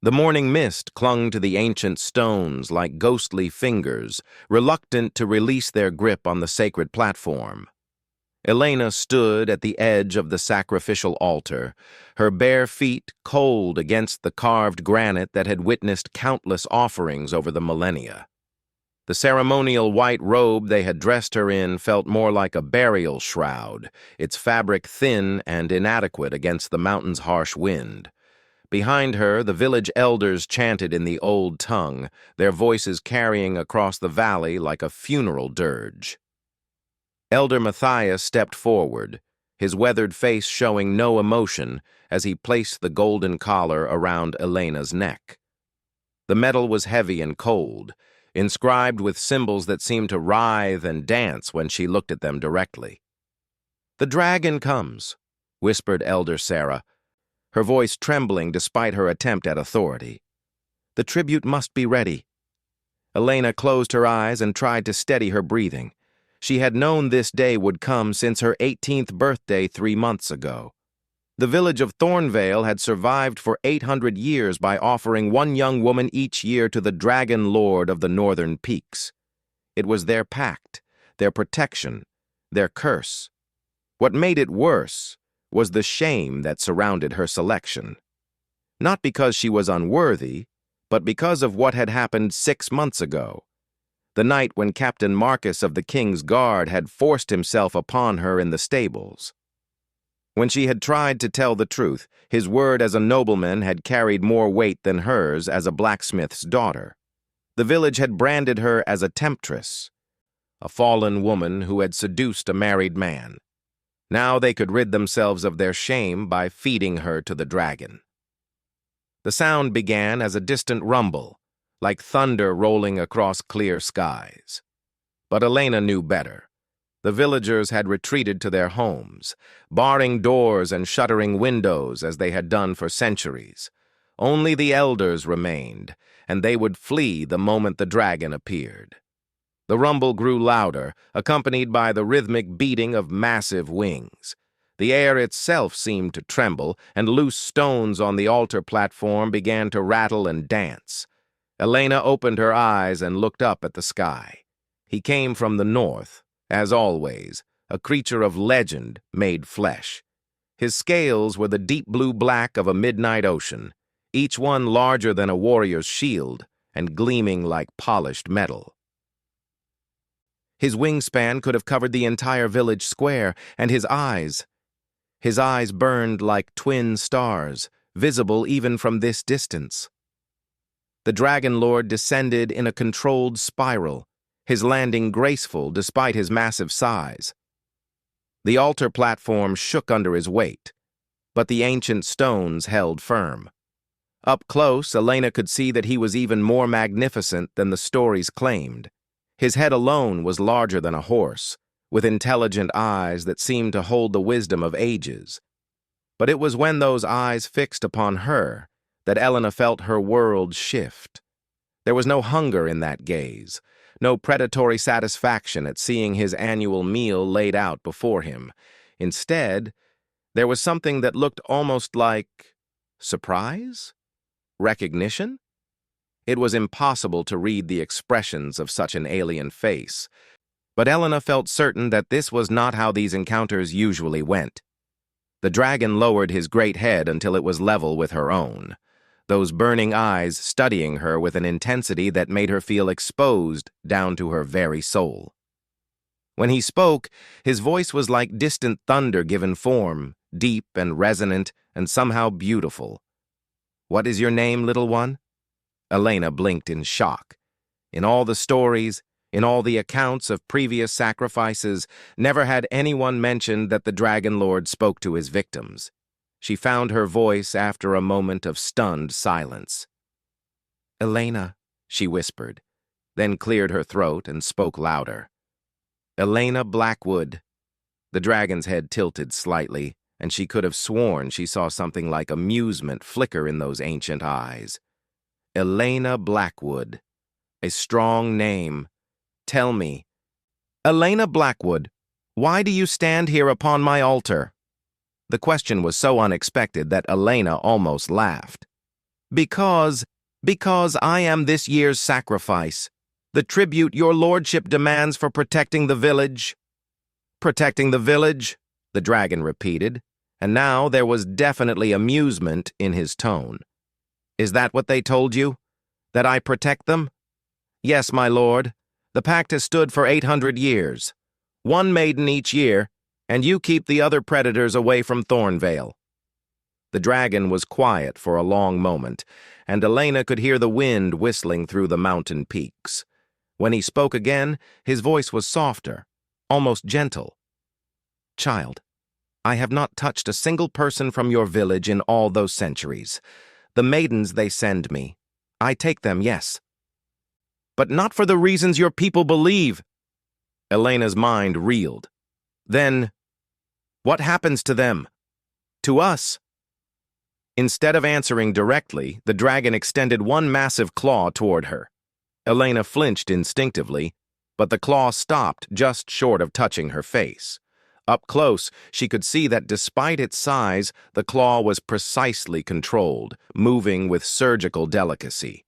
The morning mist clung to the ancient stones like ghostly fingers, reluctant to release their grip on the sacred platform. Elena stood at the edge of the sacrificial altar, her bare feet cold against the carved granite that had witnessed countless offerings over the millennia. The ceremonial white robe they had dressed her in felt more like a burial shroud, its fabric thin and inadequate against the mountain's harsh wind. Behind her, the village elders chanted in the old tongue, their voices carrying across the valley like a funeral dirge. Elder Matthias stepped forward, his weathered face showing no emotion as he placed the golden collar around Elena's neck. The metal was heavy and cold, inscribed with symbols that seemed to writhe and dance when she looked at them directly. "The dragon comes," whispered Elder Sarah, her voice trembling despite her attempt at authority. "The tribute must be ready." Elena closed her eyes and tried to steady her breathing. She had known this day would come since her 18th birthday 3 months ago. The village of Thornvale had survived for 800 years by offering one young woman each year to the Dragon Lord of the Northern Peaks. It was their pact, their protection, their curse. What made it worse was the shame that surrounded her selection. Not because she was unworthy, but because of what had happened 6 months ago, the night when Captain Marcus of the King's Guard had forced himself upon her in the stables. When she had tried to tell the truth, his word as a nobleman had carried more weight than hers as a blacksmith's daughter. The village had branded her as a temptress, a fallen woman who had seduced a married man. Now they could rid themselves of their shame by feeding her to the dragon. The sound began as a distant rumble, like thunder rolling across clear skies. But Elena knew better. The villagers had retreated to their homes, barring doors and shuttering windows as they had done for centuries. Only the elders remained, and they would flee the moment the dragon appeared. The rumble grew louder, accompanied by the rhythmic beating of massive wings. The air itself seemed to tremble, and loose stones on the altar platform began to rattle and dance. Elena opened her eyes and looked up at the sky. He came from the north, as always, a creature of legend made flesh. His scales were the deep blue black of a midnight ocean, each one larger than a warrior's shield and gleaming like polished metal. His wingspan could have covered the entire village square, and his eyes burned like twin stars, visible even from this distance. The Dragon Lord descended in a controlled spiral, his landing graceful despite his massive size. The altar platform shook under his weight, but the ancient stones held firm. Up close, Elena could see that he was even more magnificent than the stories claimed. His head alone was larger than a horse, with intelligent eyes that seemed to hold the wisdom of ages. But it was when those eyes fixed upon her that Elena felt her world shift. There was no hunger in that gaze, no predatory satisfaction at seeing his annual meal laid out before him. Instead, there was something that looked almost like surprise? Recognition? It was impossible to read the expressions of such an alien face, but Elena felt certain that this was not how these encounters usually went. The dragon lowered his great head until it was level with her own, those burning eyes studying her with an intensity that made her feel exposed down to her very soul. When he spoke, his voice was like distant thunder given form, deep and resonant and somehow beautiful. "What is your name, little one?" Elena blinked in shock. In all the stories, in all the accounts of previous sacrifices, never had anyone mentioned that the Dragon Lord spoke to his victims. She found her voice after a moment of stunned silence. "Elena," she whispered, then cleared her throat and spoke louder. "Elena Blackwood." The dragon's head tilted slightly, and she could have sworn she saw something like amusement flicker in those ancient eyes. "Elena Blackwood. A strong name. Tell me." "Elena Blackwood, why do you stand here upon my altar?" The question was so unexpected that Elena almost laughed. Because, because I am this year's sacrifice, the tribute your lordship demands for protecting the village. Protecting the village, the dragon repeated, and now there was definitely amusement in his tone. Is that what they told you? That I protect them? Yes, my lord. The pact has stood for 800 years. One maiden each year, and you keep the other predators away from Thornvale. The dragon was quiet for a long moment, and Elena could hear the wind whistling through the mountain peaks. When he spoke again, his voice was softer, almost gentle. Child, I have not touched a single person from your village in all those centuries. The maidens they send me, I take them, yes. But not for the reasons your people believe. Elena's mind reeled. Then, what happens to them? To us? Instead of answering directly, the dragon extended one massive claw toward her. Elena flinched instinctively, but the claw stopped just short of touching her face. Up close, she could see that despite its size, the claw was precisely controlled, moving with surgical delicacy.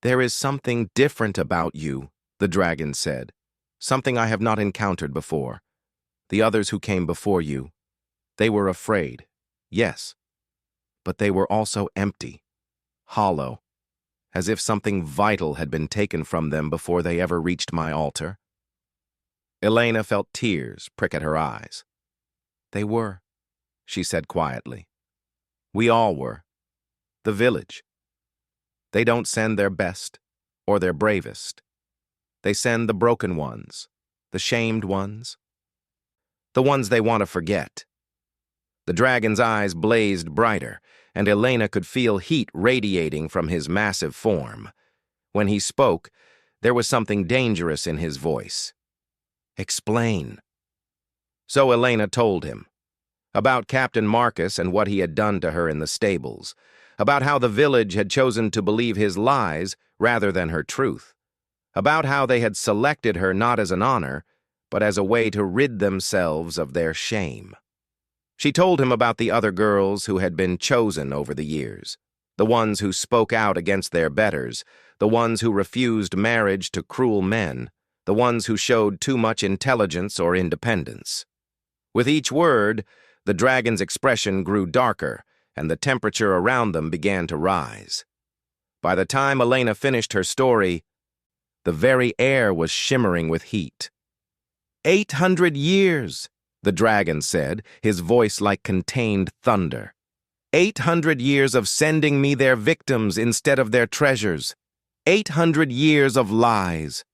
There is something different about you, the dragon said. Something I have not encountered before. The others who came before you, they were afraid, yes, but they were also empty, hollow, as if something vital had been taken from them before they ever reached my altar. Elena felt tears prick at her eyes. They were, she said quietly. We all were. The village. They don't send their best or their bravest. They send the broken ones, the shamed ones, the ones they want to forget. The dragon's eyes blazed brighter, and Elena could feel heat radiating from his massive form. When he spoke, there was something dangerous in his voice. Explain. So Elena told him. About Captain Marcus and what he had done to her in the stables. About how the village had chosen to believe his lies rather than her truth. About how they had selected her not as an honor, but as a way to rid themselves of their shame. She told him about the other girls who had been chosen over the years, the ones who spoke out against their betters, the ones who refused marriage to cruel men, the ones who showed too much intelligence or independence. With each word, the dragon's expression grew darker, and the temperature around them began to rise. By the time Elena finished her story, the very air was shimmering with heat. 800 years, the dragon said, his voice like contained thunder. 800 years of sending me their victims instead of their treasures. 800 years of lies.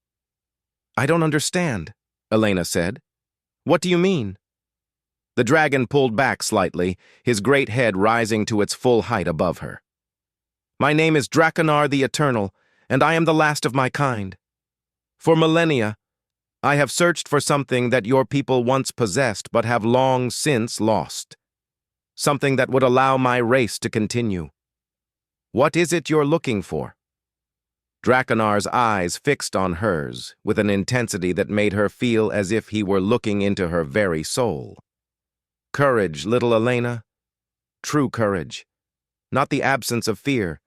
I don't understand, Elena said. What do you mean? The dragon pulled back slightly, his great head rising to its full height above her. My name is Draconar the Eternal, and I am the last of my kind. For millennia, I have searched for something that your people once possessed but have long since lost. Something that would allow my race to continue. What is it you're looking for? Draconar's eyes fixed on hers with an intensity that made her feel as if he were looking into her very soul. Courage, little Elena. True courage. Not the absence of fear,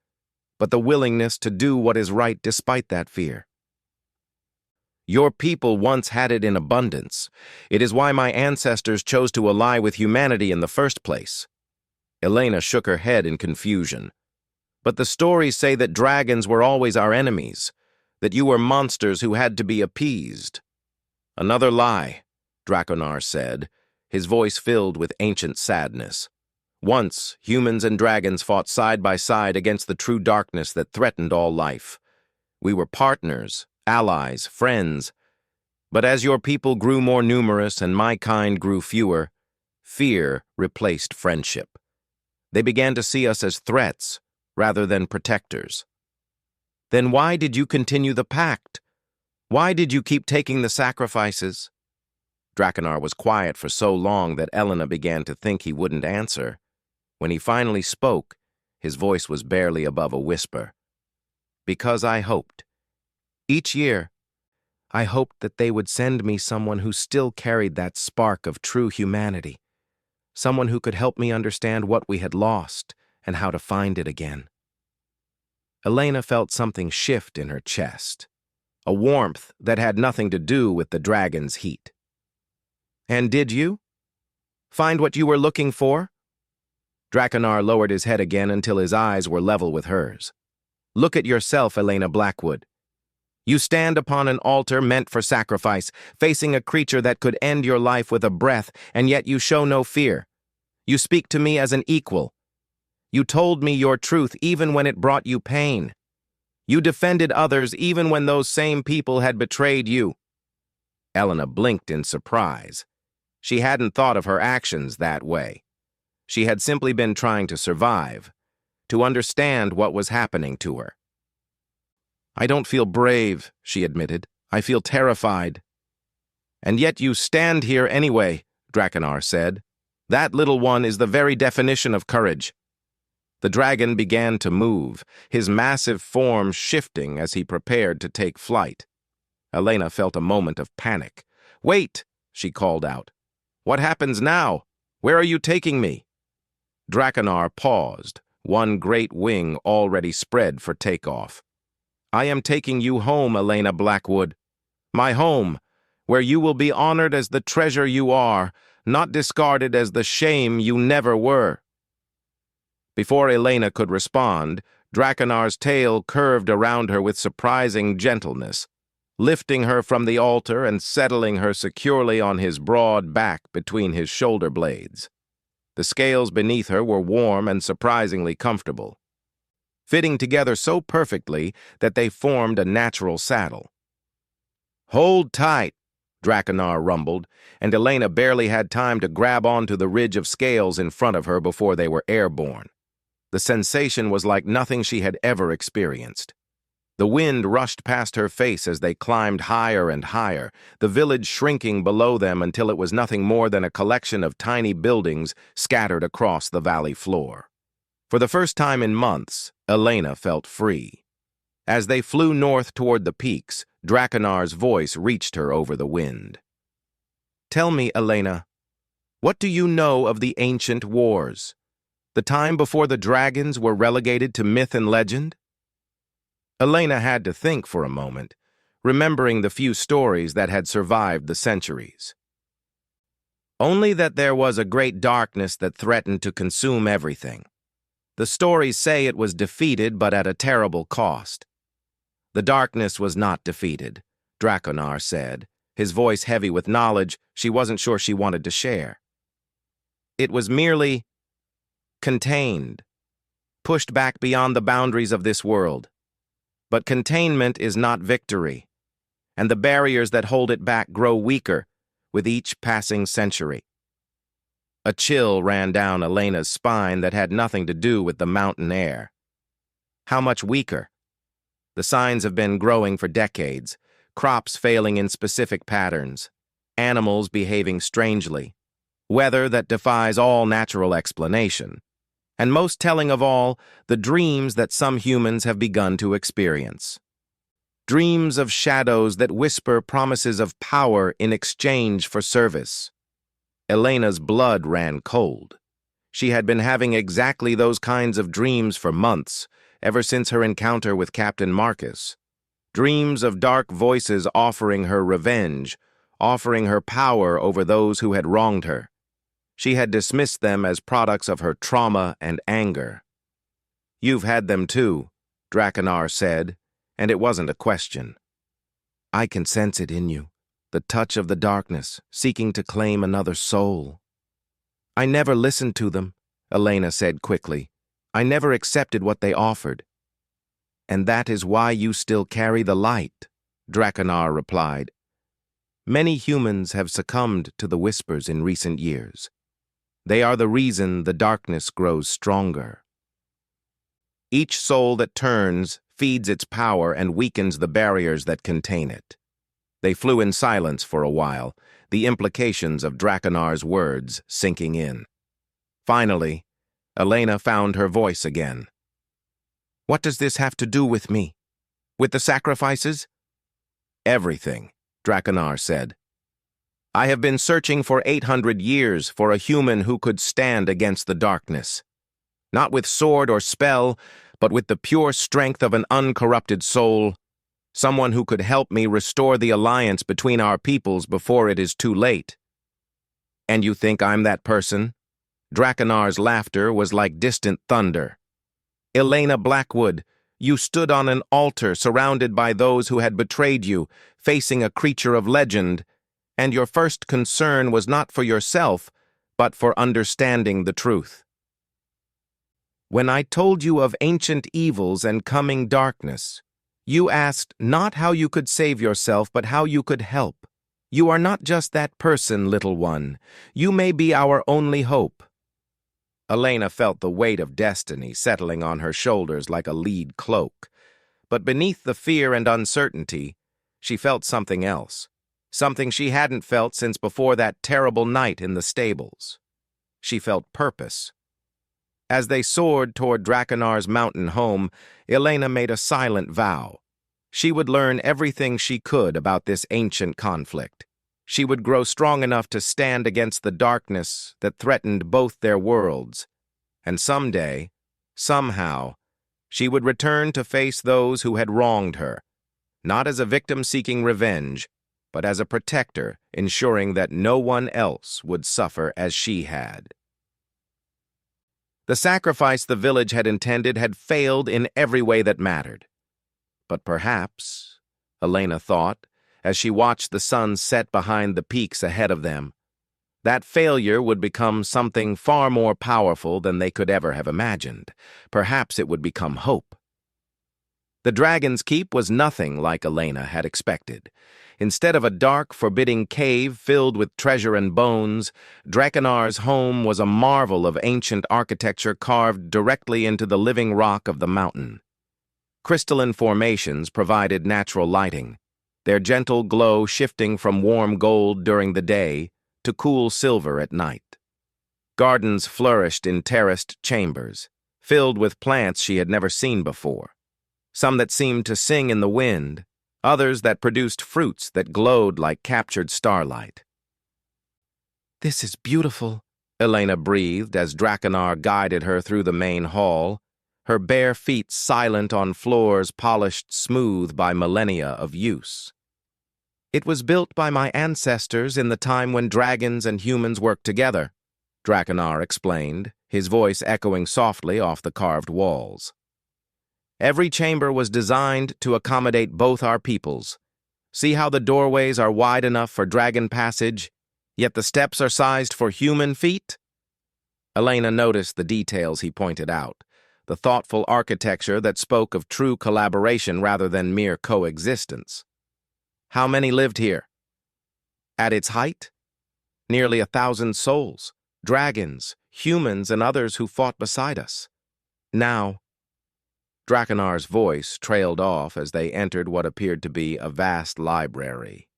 but the willingness to do what is right despite that fear. Your people once had it in abundance. It is why my ancestors chose to ally with humanity in the first place. Elena shook her head in confusion. But the stories say that dragons were always our enemies, that you were monsters who had to be appeased. Another lie, Draconar said, his voice filled with ancient sadness. Once, humans and dragons fought side by side against the true darkness that threatened all life. We were partners, allies, friends. But as your people grew more numerous and my kind grew fewer, fear replaced friendship. They began to see us as threats rather than protectors. Then why did you continue the pact? Why did you keep taking the sacrifices? Draconar was quiet for so long that Elena began to think he wouldn't answer. When he finally spoke, his voice was barely above a whisper. Because I hoped. Each year, I hoped that they would send me someone who still carried that spark of true humanity, someone who could help me understand what we had lost and how to find it again. Elena felt something shift in her chest, a warmth that had nothing to do with the dragon's heat. "And did you find what you were looking for?" Draconar lowered his head again until his eyes were level with hers. "Look at yourself, Elena Blackwood. You stand upon an altar meant for sacrifice, facing a creature that could end your life with a breath, and yet you show no fear. You speak to me as an equal. You told me your truth even when it brought you pain. You defended others even when those same people had betrayed you." Elena blinked in surprise. She hadn't thought of her actions that way. She had simply been trying to survive, to understand what was happening to her. "I don't feel brave," she admitted. "I feel terrified." "And yet you stand here anyway," Draconar said. "That little one is the very definition of courage." The dragon began to move, his massive form shifting as he prepared to take flight. Elena felt a moment of panic. "Wait!" she called out. "What happens now? Where are you taking me?" Draconar paused, one great wing already spread for takeoff. "I am taking you home, Elena Blackwood. My home, where you will be honored as the treasure you are, not discarded as the shame you never were." Before Elena could respond, Draconar's tail curved around her with surprising gentleness, lifting her from the altar and settling her securely on his broad back between his shoulder blades. The scales beneath her were warm and surprisingly comfortable, fitting together so perfectly that they formed a natural saddle. "Hold tight," Draconar rumbled, and Elena barely had time to grab onto the ridge of scales in front of her before they were airborne. The sensation was like nothing she had ever experienced. The wind rushed past her face as they climbed higher and higher, the village shrinking below them until it was nothing more than a collection of tiny buildings scattered across the valley floor. For the first time in months, Elena felt free. As they flew north toward the peaks, Draconar's voice reached her over the wind. "Tell me, Elena, what do you know of the ancient wars? The time before the dragons were relegated to myth and legend?" Elena had to think for a moment, remembering the few stories that had survived the centuries. "Only that there was a great darkness that threatened to consume everything. The stories say it was defeated, but at a terrible cost." "The darkness was not defeated," Draconar said, his voice heavy with knowledge she wasn't sure she wanted to share. "It was merely contained, pushed back beyond the boundaries of this world. But containment is not victory, and the barriers that hold it back grow weaker with each passing century." A chill ran down Elena's spine that had nothing to do with the mountain air. How much weaker? The signs have been growing for decades, crops failing in specific patterns, animals behaving strangely, weather that defies all natural explanation, and most telling of all, the dreams that some humans have begun to experience. Dreams of shadows that whisper promises of power in exchange for service. Elena's blood ran cold. She had been having exactly those kinds of dreams for months, ever since her encounter with Captain Marcus. Dreams of dark voices offering her revenge, offering her power over those who had wronged her. She had dismissed them as products of her trauma and anger. "You've had them too," Draconar said, and it wasn't a question. "I can sense it in you, the touch of the darkness, seeking to claim another soul." "I never listened to them," Elena said quickly. "I never accepted what they offered." "And that is why you still carry the light," Draconar replied. "Many humans have succumbed to the whispers in recent years. They are the reason the darkness grows stronger. Each soul that turns feeds its power and weakens the barriers that contain it." They flew in silence for a while, the implications of Draconar's words sinking in. Finally, Elena found her voice again. "What does this have to do with me? With the sacrifices?" "Everything," Draconar said. "I have been searching for 800 years for a human who could stand against the darkness. Not with sword or spell, but with the pure strength of an uncorrupted soul, someone who could help me restore the alliance between our peoples before it is too late. And you think I'm that person? Drakenar's laughter was like distant thunder. Elena Blackwood, you stood on an altar surrounded by those who had betrayed you, facing a creature of legend, and your first concern was not for yourself, but for understanding the truth. When I told you of ancient evils and coming darkness, you asked not how you could save yourself, but how you could help. You are not just that person, little one. You may be our only hope. Elena felt the weight of destiny settling on her shoulders like a lead cloak. But beneath the fear and uncertainty, she felt something else. Something she hadn't felt since before that terrible night in the stables. She felt purpose. As they soared toward Drakenar's mountain home, Elena made a silent vow. She would learn everything she could about this ancient conflict. She would grow strong enough to stand against the darkness that threatened both their worlds. And someday, somehow, she would return to face those who had wronged her, not as a victim seeking revenge, but as a protector, ensuring that no one else would suffer as she had. The sacrifice the village had intended had failed in every way that mattered. But perhaps, Elena thought, as she watched the sun set behind the peaks ahead of them, that failure would become something far more powerful than they could ever have imagined. Perhaps it would become hope. The Dragon's Keep was nothing like Elena had expected. Instead of a dark, forbidding cave filled with treasure and bones, Drakenar's home was a marvel of ancient architecture carved directly into the living rock of the mountain. Crystalline formations provided natural lighting, their gentle glow shifting from warm gold during the day to cool silver at night. Gardens flourished in terraced chambers, filled with plants she had never seen before, some that seemed to sing in the wind, others that produced fruits that glowed like captured starlight. "This is beautiful," Elena breathed as Drakenar guided her through the main hall, her bare feet silent on floors polished smooth by millennia of use. "It was built by my ancestors in the time when dragons and humans worked together," Drakenar explained, his voice echoing softly off the carved walls. "Every chamber was designed to accommodate both our peoples. See how the doorways are wide enough for dragon passage, yet the steps are sized for human feet?" Elena noticed the details he pointed out, the thoughtful architecture that spoke of true collaboration rather than mere coexistence. "How many lived here?" "At its height? Nearly 1,000 souls, dragons, humans, and others who fought beside us. Now..." Drakenar's voice trailed off as they entered what appeared to be a vast library.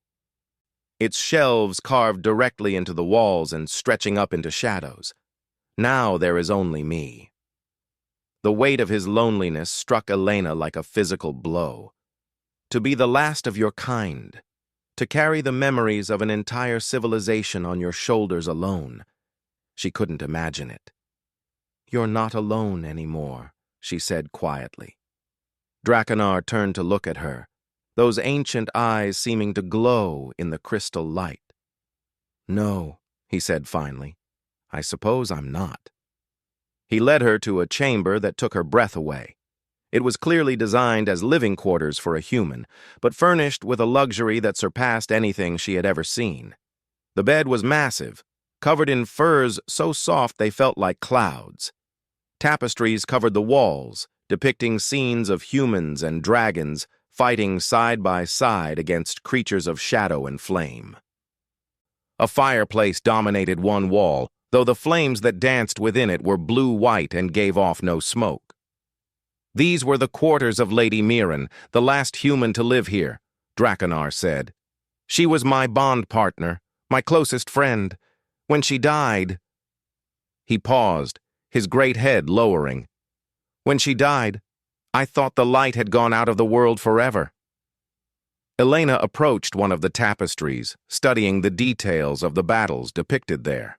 Its shelves carved directly into the walls and stretching up into shadows. "Now there is only me." The weight of his loneliness struck Elena like a physical blow. To be the last of your kind, to carry the memories of an entire civilization on your shoulders alone. She couldn't imagine it. "You're not alone anymore," she said quietly. Drakenar turned to look at her, those ancient eyes seeming to glow in the crystal light. "No," he said finally, "I suppose I'm not." He led her to a chamber that took her breath away. It was clearly designed as living quarters for a human, but furnished with a luxury that surpassed anything she had ever seen. The bed was massive, covered in furs so soft they felt like clouds. Tapestries covered the walls, depicting scenes of humans and dragons fighting side by side against creatures of shadow and flame. A fireplace dominated one wall, though the flames that danced within it were blue-white and gave off no smoke. "These were the quarters of Lady Mirren, the last human to live here," Drakenar said. "She was my bond partner, my closest friend. When she died..." He paused, his great head lowering. "When she died, I thought the light had gone out of the world forever." Elena approached one of the tapestries, studying the details of the battles depicted there.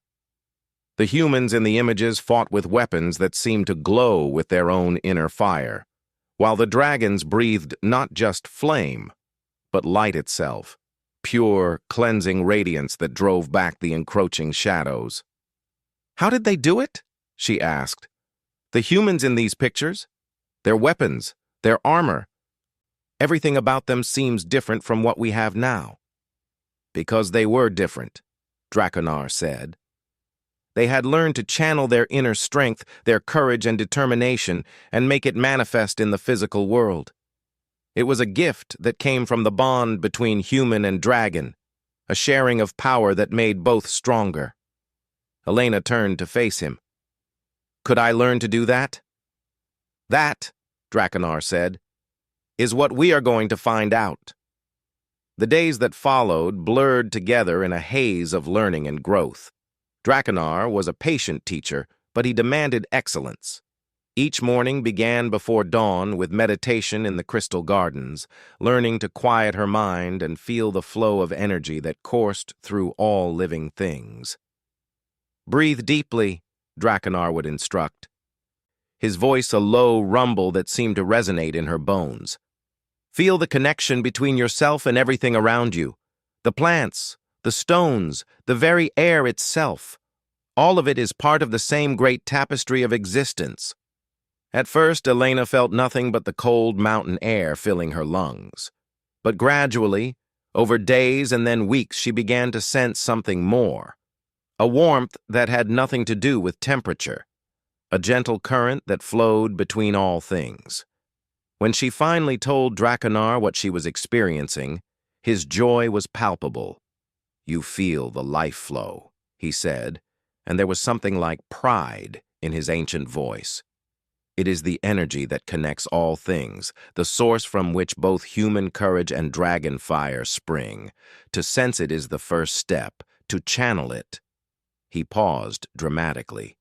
The humans in the images fought with weapons that seemed to glow with their own inner fire, while the dragons breathed not just flame, but light itself, pure, cleansing radiance that drove back the encroaching shadows. "How did they do it?" she asked. "The humans in these pictures? Their weapons, their armor. Everything about them seems different from what we have now." "Because they were different," Draconar said. "They had learned to channel their inner strength, their courage and determination, and make it manifest in the physical world. It was a gift that came from the bond between human and dragon, a sharing of power that made both stronger." Elena turned to face him. "Could I learn to do that?" "That," Draconar said, "is what we are going to find out." The days that followed blurred together in a haze of learning and growth. Draconar was a patient teacher, but he demanded excellence. Each morning began before dawn with meditation in the crystal gardens, learning to quiet her mind and feel the flow of energy that coursed through all living things. "Breathe deeply," Draconar would instruct, his voice a low rumble that seemed to resonate in her bones. "Feel the connection between yourself and everything around you. The plants, the stones, the very air itself. All of it is part of the same great tapestry of existence." At first, Elena felt nothing but the cold mountain air filling her lungs. But gradually, over days and then weeks, she began to sense something more. A warmth that had nothing to do with temperature. A gentle current that flowed between all things. When she finally told Draconar what she was experiencing, his joy was palpable. "You feel the life flow," he said, and there was something like pride in his ancient voice. "It is the energy that connects all things, the source from which both human courage and dragon fire spring. To sense it is the first step, to channel it." He paused dramatically.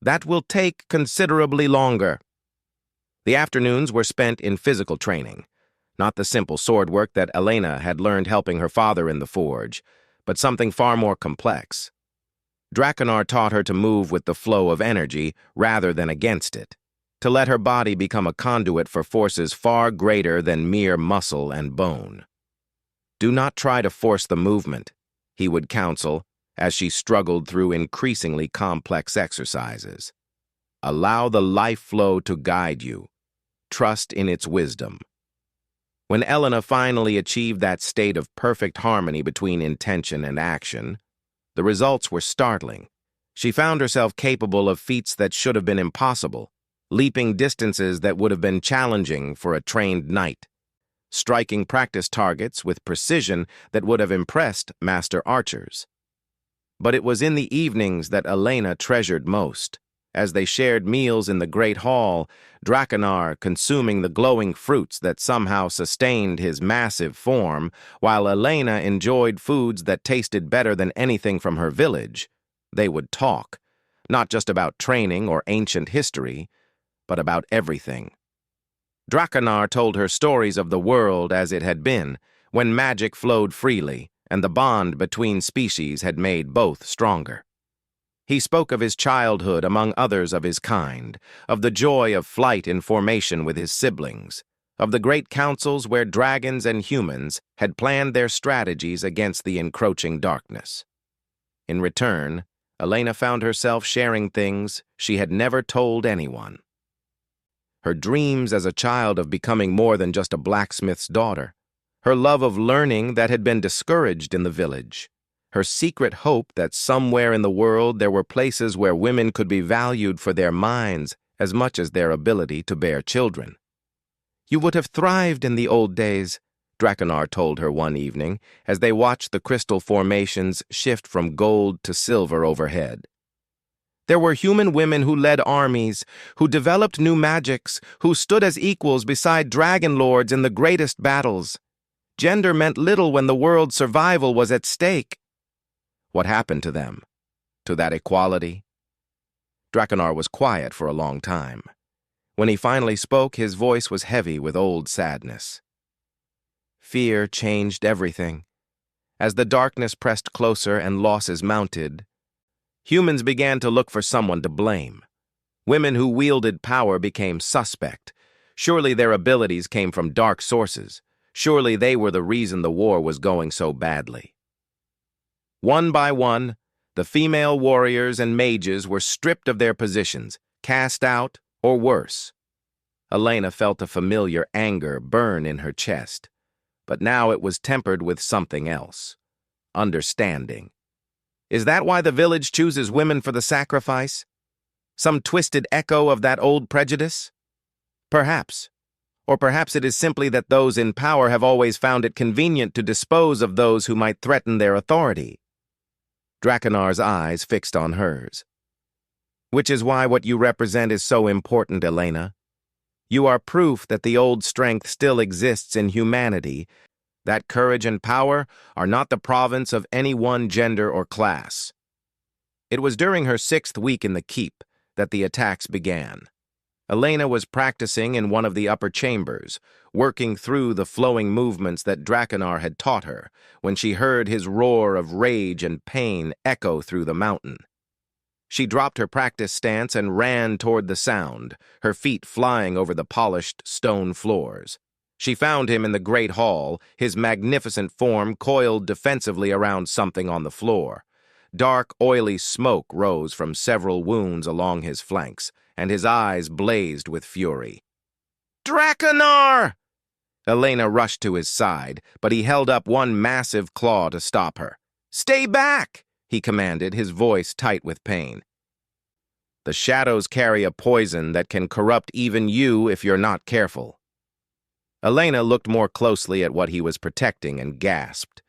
"That will take considerably longer." The afternoons were spent in physical training, not the simple sword work that Elena had learned helping her father in the forge, but something far more complex. Draconar taught her to move with the flow of energy rather than against it, to let her body become a conduit for forces far greater than mere muscle and bone. "Do not try to force the movement," he would counsel as she struggled through increasingly complex exercises. "Allow the life flow to guide you. Trust in its wisdom." When Elena finally achieved that state of perfect harmony between intention and action, the results were startling. She found herself capable of feats that should have been impossible, leaping distances that would have been challenging for a trained knight, striking practice targets with precision that would have impressed master archers. But it was in the evenings that Elena treasured most. As they shared meals in the great hall, Draconar consuming the glowing fruits that somehow sustained his massive form, while Elena enjoyed foods that tasted better than anything from her village, they would talk, not just about training or ancient history, but about everything. Draconar told her stories of the world as it had been, when magic flowed freely, and the bond between species had made both stronger. He spoke of his childhood among others of his kind, of the joy of flight in formation with his siblings, of the great councils where dragons and humans had planned their strategies against the encroaching darkness. In return, Elena found herself sharing things she had never told anyone. Her dreams as a child of becoming more than just a blacksmith's daughter, her love of learning that had been discouraged in the village, her secret hope that somewhere in the world there were places where women could be valued for their minds as much as their ability to bear children. "You would have thrived in the old days," Draconar told her one evening as they watched the crystal formations shift from gold to silver overhead. "There were human women who led armies, who developed new magics, who stood as equals beside dragon lords in the greatest battles. Gender meant little when the world's survival was at stake." What happened to them? To that equality? Draconar was quiet for a long time. When he finally spoke, his voice was heavy with old sadness. "Fear changed everything. As the darkness pressed closer and losses mounted, Humans began to look for someone to blame. Women who wielded power became suspect. Surely their abilities came from dark sources. Surely they were the reason the war was going so badly. One by one, the female warriors and mages were stripped of their positions, cast out, or worse. Elena felt a familiar anger burn in her chest, but now it was tempered with something else. Understanding. Is that why the village chooses women for the sacrifice? Some twisted echo of that old prejudice? Perhaps. Or perhaps it is simply that those in power have always found it convenient to dispose of those who might threaten their authority. Drakenar's eyes fixed on hers. Which is why what you represent is so important, Elena. You are proof that the old strength still exists in humanity, that courage and power are not the province of any one gender or class. It was during her 6th week in the keep that the attacks began. Elena was practicing in one of the upper chambers, working through the flowing movements that Drakenar had taught her, when she heard his roar of rage and pain echo through the mountain. She dropped her practice stance and ran toward the sound, her feet flying over the polished stone floors. She found him in the great hall, his magnificent form coiled defensively around something on the floor. Dark, oily smoke rose from several wounds along his flanks, and his eyes blazed with fury. "Drakenar!" Elena rushed to his side, but he held up one massive claw to stop her. "Stay back!" he commanded, his voice tight with pain. "The shadows carry a poison that can corrupt even you if you're not careful." Elena looked more closely at what he was protecting and gasped.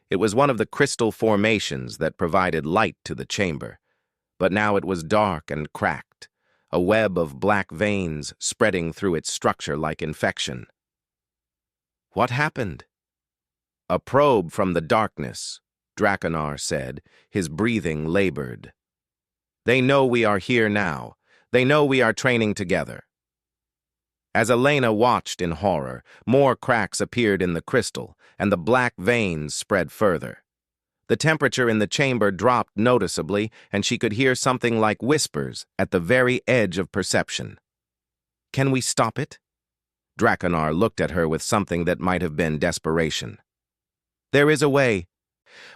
It was one of the crystal formations that provided light to the chamber. But now it was dark and cracked, a web of black veins spreading through its structure like infection. What happened? "A probe from the darkness," Drakenar said, his breathing labored. "They know we are here now. They know we are training together." As Elena watched in horror, more cracks appeared in the crystal, and the black veins spread further. The temperature in the chamber dropped noticeably, and she could hear something like whispers at the very edge of perception. "Can we stop it?" Drakenar looked at her with something that might have been desperation. "There is a way,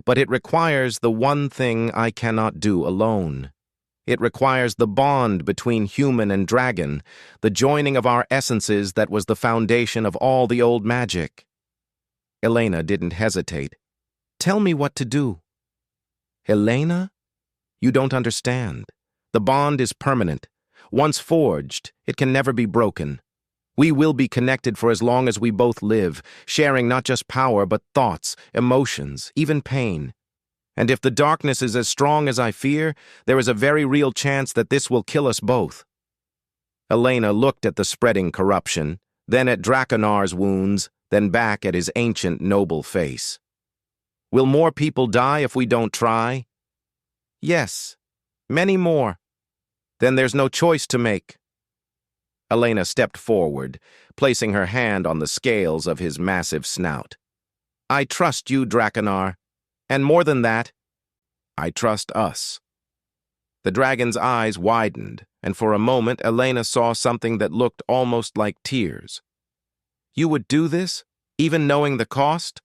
but it requires the one thing I cannot do alone. It requires the bond between human and dragon, the joining of our essences that was the foundation of all the old magic." Elena didn't hesitate. "Tell me what to do." "Elena? You don't understand. The bond is permanent. Once forged, it can never be broken. We will be connected for as long as we both live, sharing not just power but thoughts, emotions, even pain. And if the darkness is as strong as I fear, there is a very real chance that this will kill us both." Elena looked at the spreading corruption, then at Drakenar's wounds, then back at his ancient noble face. "Will more people die if we don't try?" "Yes, many more." "Then there's no choice to make." Elena stepped forward, placing her hand on the scales of his massive snout. "I trust you, Drakenar. And more than that, I trust us." The dragon's eyes widened, and for a moment Elena saw something that looked almost like tears. "You would do this, even knowing the cost?"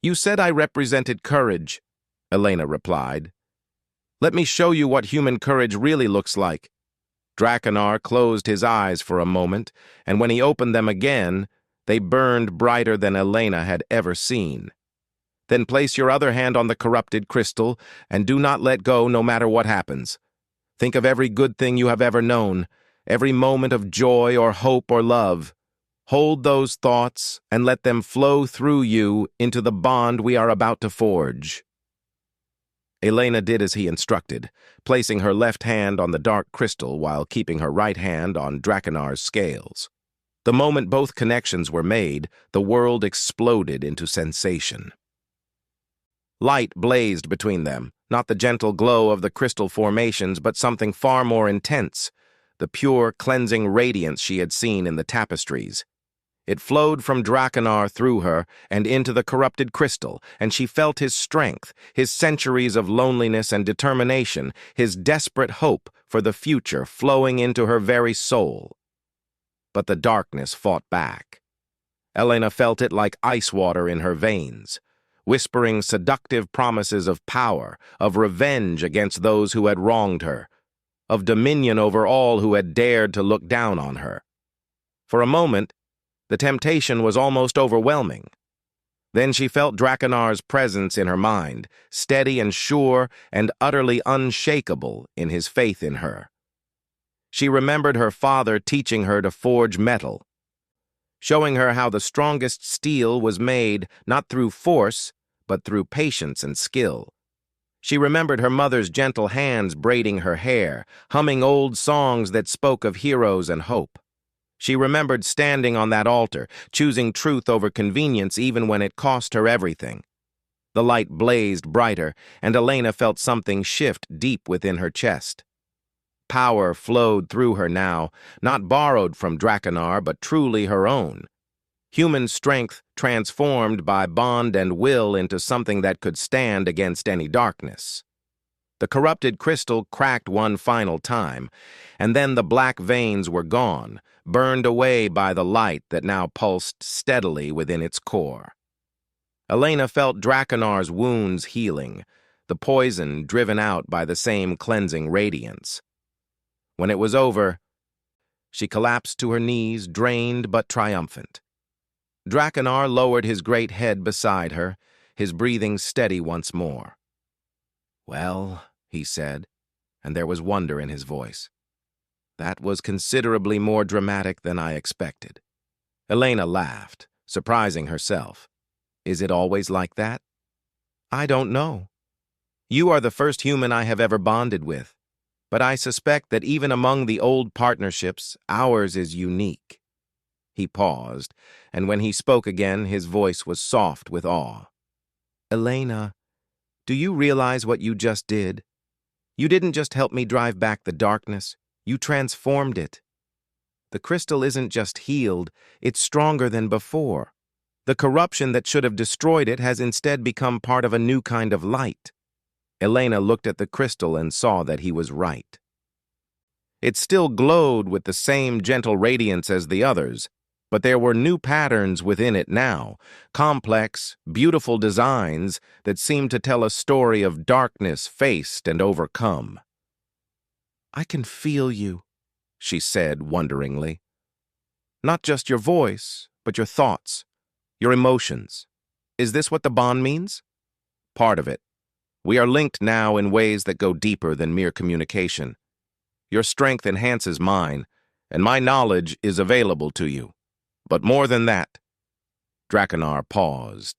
"You said I represented courage," Elena replied. "Let me show you what human courage really looks like." Drakenar closed his eyes for a moment, and when he opened them again, they burned brighter than Elena had ever seen. "Then place your other hand on the corrupted crystal, and do not let go no matter what happens. Think of every good thing you have ever known, every moment of joy or hope or love. Hold those thoughts and let them flow through you into the bond we are about to forge." Elena did as he instructed, placing her left hand on the dark crystal while keeping her right hand on Drakenar's scales. The moment both connections were made, the world exploded into sensation. Light blazed between them, not the gentle glow of the crystal formations, but something far more intense, the pure, cleansing radiance she had seen in the tapestries. It flowed from Drakenar through her and into the corrupted crystal, and she felt his strength, his centuries of loneliness and determination, his desperate hope for the future flowing into her very soul. But the darkness fought back. Elena felt it like ice water in her veins, whispering seductive promises of power, of revenge against those who had wronged her, of dominion over all who had dared to look down on her. For a moment, the temptation was almost overwhelming. Then she felt Drakenar's presence in her mind, steady and sure and utterly unshakable in his faith in her. She remembered her father teaching her to forge metal, showing her how the strongest steel was made not through force, but through patience and skill. She remembered her mother's gentle hands braiding her hair, humming old songs that spoke of heroes and hope. She remembered standing on that altar, choosing truth over convenience even when it cost her everything. The light blazed brighter, and Elena felt something shift deep within her chest. Power flowed through her now, not borrowed from Drakenar, but truly her own. Human strength transformed by bond and will into something that could stand against any darkness. The corrupted crystal cracked one final time, and then the black veins were gone, burned away by the light that now pulsed steadily within its core. Elena felt Drakenar's wounds healing, the poison driven out by the same cleansing radiance. When it was over, she collapsed to her knees, drained but triumphant. Drakenar lowered his great head beside her, his breathing steady once more. "Well," he said, and there was wonder in his voice. "That was considerably more dramatic than I expected." Elena laughed, surprising herself. "Is it always like that?" "I don't know. You are the first human I have ever bonded with, but I suspect that even among the old partnerships, ours is unique." He paused, and when he spoke again, his voice was soft with awe. "Elena, do you realize what you just did? You didn't just help me drive back the darkness, you transformed it. The crystal isn't just healed, it's stronger than before. The corruption that should have destroyed it has instead become part of a new kind of light." Elena looked at the crystal and saw that he was right. It still glowed with the same gentle radiance as the others, but there were new patterns within it now, complex, beautiful designs that seemed to tell a story of darkness faced and overcome. "I can feel you," she said wonderingly. "Not just your voice, but your thoughts, your emotions. Is this what the bond means?" "Part of it. We are linked now in ways that go deeper than mere communication. Your strength enhances mine, and my knowledge is available to you. But more than that." Drakenar paused,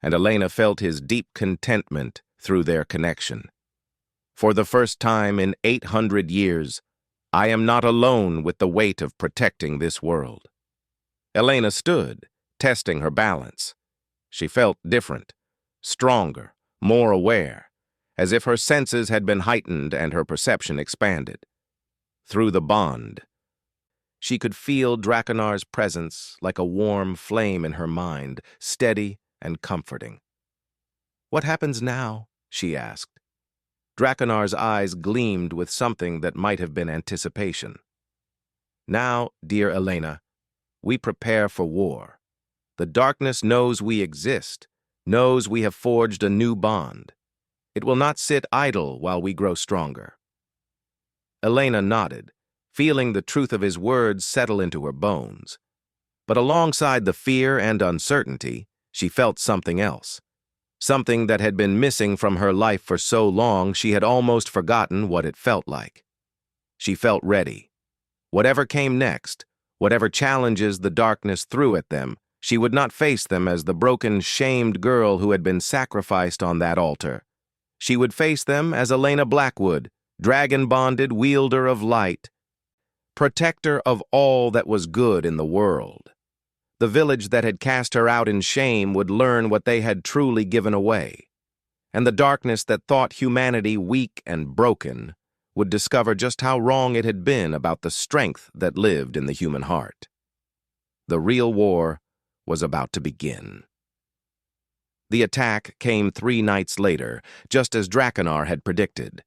and Elena felt his deep contentment through their connection. "For the first time in 800 years, I am not alone with the weight of protecting this world." Elena stood, testing her balance. She felt different, stronger, more aware, as if her senses had been heightened and her perception expanded. Through the bond, she could feel Drakenar's presence like a warm flame in her mind, steady and comforting. "What happens now?" she asked. Drakenar's eyes gleamed with something that might have been anticipation. "Now, dear Elena, we prepare for war. The darkness knows we exist, knows we have forged a new bond. It will not sit idle while we grow stronger." Elena nodded, feeling the truth of his words settle into her bones. But alongside the fear and uncertainty, she felt something else. Something that had been missing from her life for so long she had almost forgotten what it felt like. She felt ready. Whatever came next, whatever challenges the darkness threw at them, she would not face them as the broken, shamed girl who had been sacrificed on that altar. She would face them as Elena Blackwood, dragon-bonded wielder of light, protector of all that was good in the world. The village that had cast her out in shame would learn what they had truly given away, and the darkness that thought humanity weak and broken would discover just how wrong it had been about the strength that lived in the human heart. The real war was about to begin. The attack came 3 nights later, just as Draconar had predicted.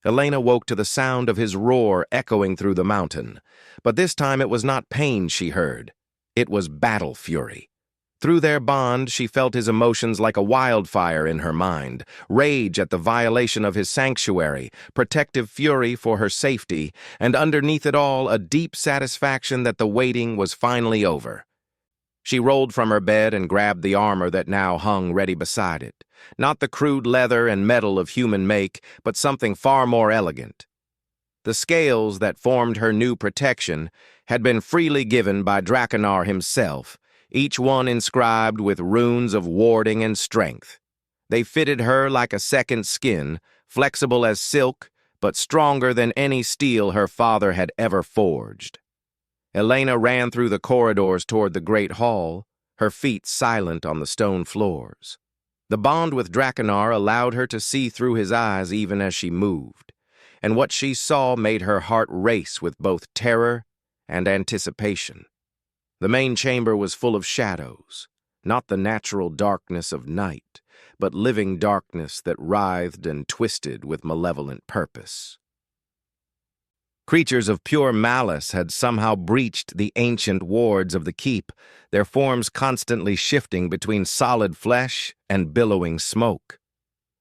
Elena woke to the sound of his roar echoing through the mountain. But this time it was not pain she heard. It was battle fury. Through their bond, she felt his emotions like a wildfire in her mind, rage at the violation of his sanctuary, protective fury for her safety, and underneath it all, a deep satisfaction that the waiting was finally over. She rolled from her bed and grabbed the armor that now hung ready beside it. Not the crude leather and metal of human make, but something far more elegant. The scales that formed her new protection had been freely given by Draconar himself, each one inscribed with runes of warding and strength. They fitted her like a second skin, flexible as silk, but stronger than any steel her father had ever forged. Elena ran through the corridors toward the great hall, her feet silent on the stone floors. The bond with Draconar allowed her to see through his eyes even as she moved, and what she saw made her heart race with both terror and anticipation. The main chamber was full of shadows, not the natural darkness of night, but living darkness that writhed and twisted with malevolent purpose. Creatures of pure malice had somehow breached the ancient wards of the keep, their forms constantly shifting between solid flesh and billowing smoke.